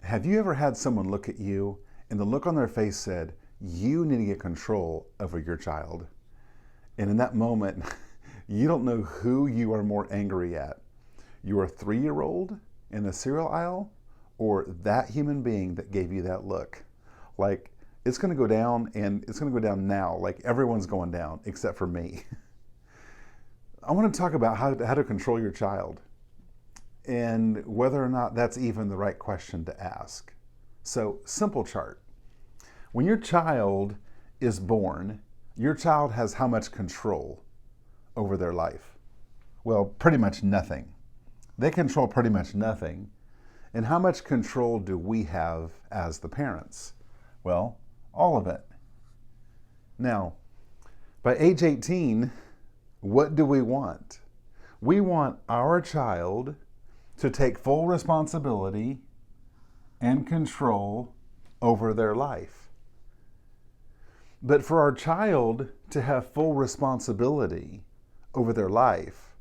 Have you ever had someone look at you and the look on their face said, you need to get control over your child? And in that moment, you don't know who you are more angry at. Your 3-year-old in the cereal aisle or that human being that gave you that look? Like, it's going to go down, and it's going to go down now. Like, everyone's going down except for me. I want to talk about how to control your child and whether or not that's even the right question to ask. So, simple chart. When your child is born, your child has how much control over their life? Well, pretty much nothing. They control pretty much nothing. And how much control do we have as the parents? Well, all of it. Now, by age 18, what do we want? We want our child to take full responsibility and control over their life. But for our child to have full responsibility over their life,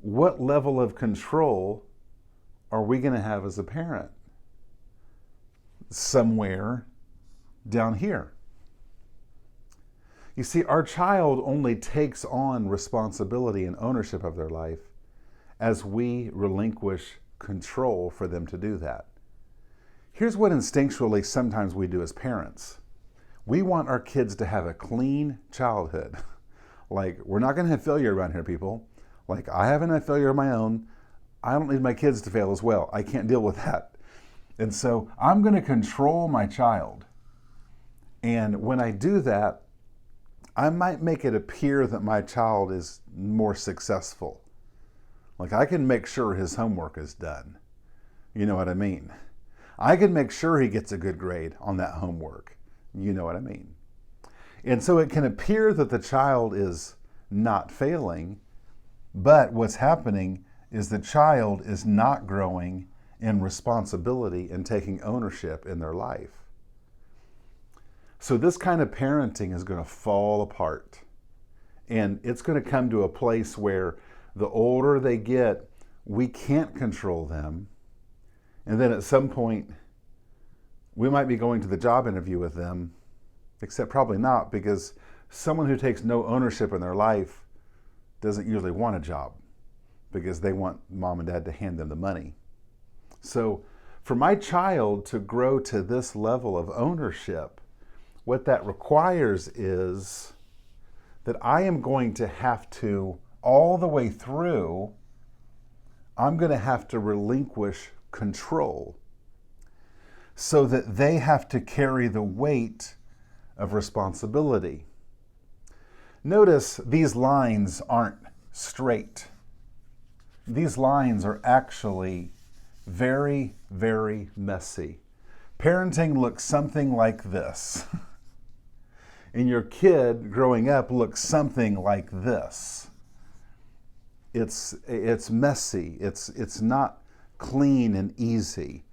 what level of control are we going to have as a parent? Somewhere down here. You see, our child only takes on responsibility and ownership of their life as we relinquish control for them to do that. Here's what instinctually sometimes we do as parents. We want our kids to have a clean childhood. Like, we're not going to have failure around here, people. Like, I haven't had failure of my own. I don't need my kids to fail as well. I can't deal with that. And so I'm going to control my child. And when I do that, I might make it appear that my child is more successful. Like, I can make sure his homework is done. You know what I mean? I can make sure he gets a good grade on that homework. You know what I mean? And so it can appear that the child is not failing, but what's happening is the child is not growing in responsibility and taking ownership in their life. So this kind of parenting is going to fall apart. And it's going to come to a place where the older they get, we can't control them. And then at some point, we might be going to the job interview with them, except probably not, because someone who takes no ownership in their life doesn't usually want a job because they want mom and dad to hand them the money. So for my child to grow to this level of ownership, what that requires is that I am going to have to, all the way through, I'm going to have to relinquish control so that they have to carry the weight of responsibility. Notice these lines aren't straight. These lines are actually very, very messy. Parenting looks something like this. And your kid growing up looks something like this. It's messy. It's not clean and easy.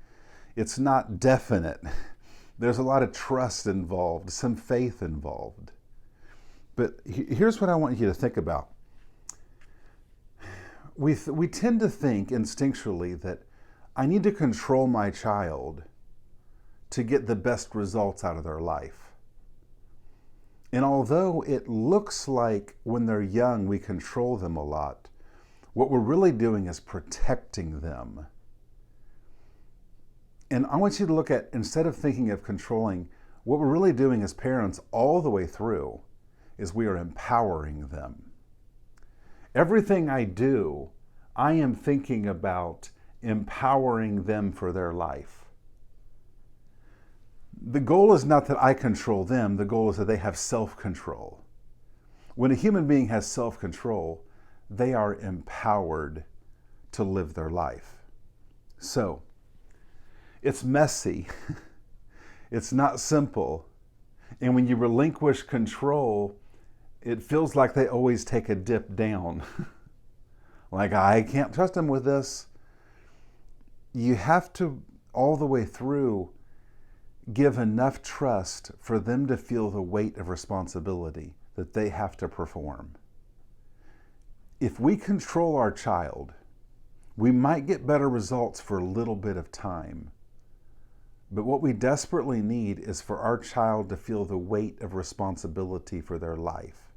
It's not definite. There's a lot of trust involved, some faith involved. But here's what I want you to think about. We tend to think instinctually that I need to control my child to get the best results out of their life. And although it looks like when they're young we control them a lot, what we're really doing is protecting them. And I want you to look at, instead of thinking of controlling, what we're really doing as parents all the way through is we are empowering them. Everything I do, I am thinking about empowering them for their life. The goal is not that I control them, the goal is that they have self-control. When a human being has self-control, they are empowered to live their life. So, it's messy, it's not simple, and when you relinquish control, it feels like they always take a dip down. Like, I can't trust them with this. You have to, all the way through, give enough trust for them to feel the weight of responsibility that they have to perform. If we control our child, we might get better results for a little bit of time, But what we desperately need is for our child to feel the weight of responsibility for their life.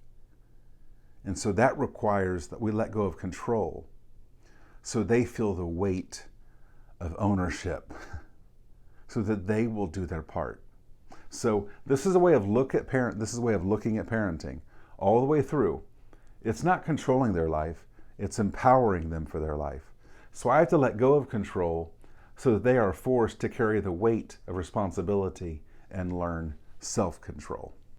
And so that requires that we let go of control so they feel the weight of ownership so that they will do their part. So this is a way of looking at parenting all the way through. It's not controlling their life, it's empowering them for their life. So I have to let go of control so that they are forced to carry the weight of responsibility and learn self-control.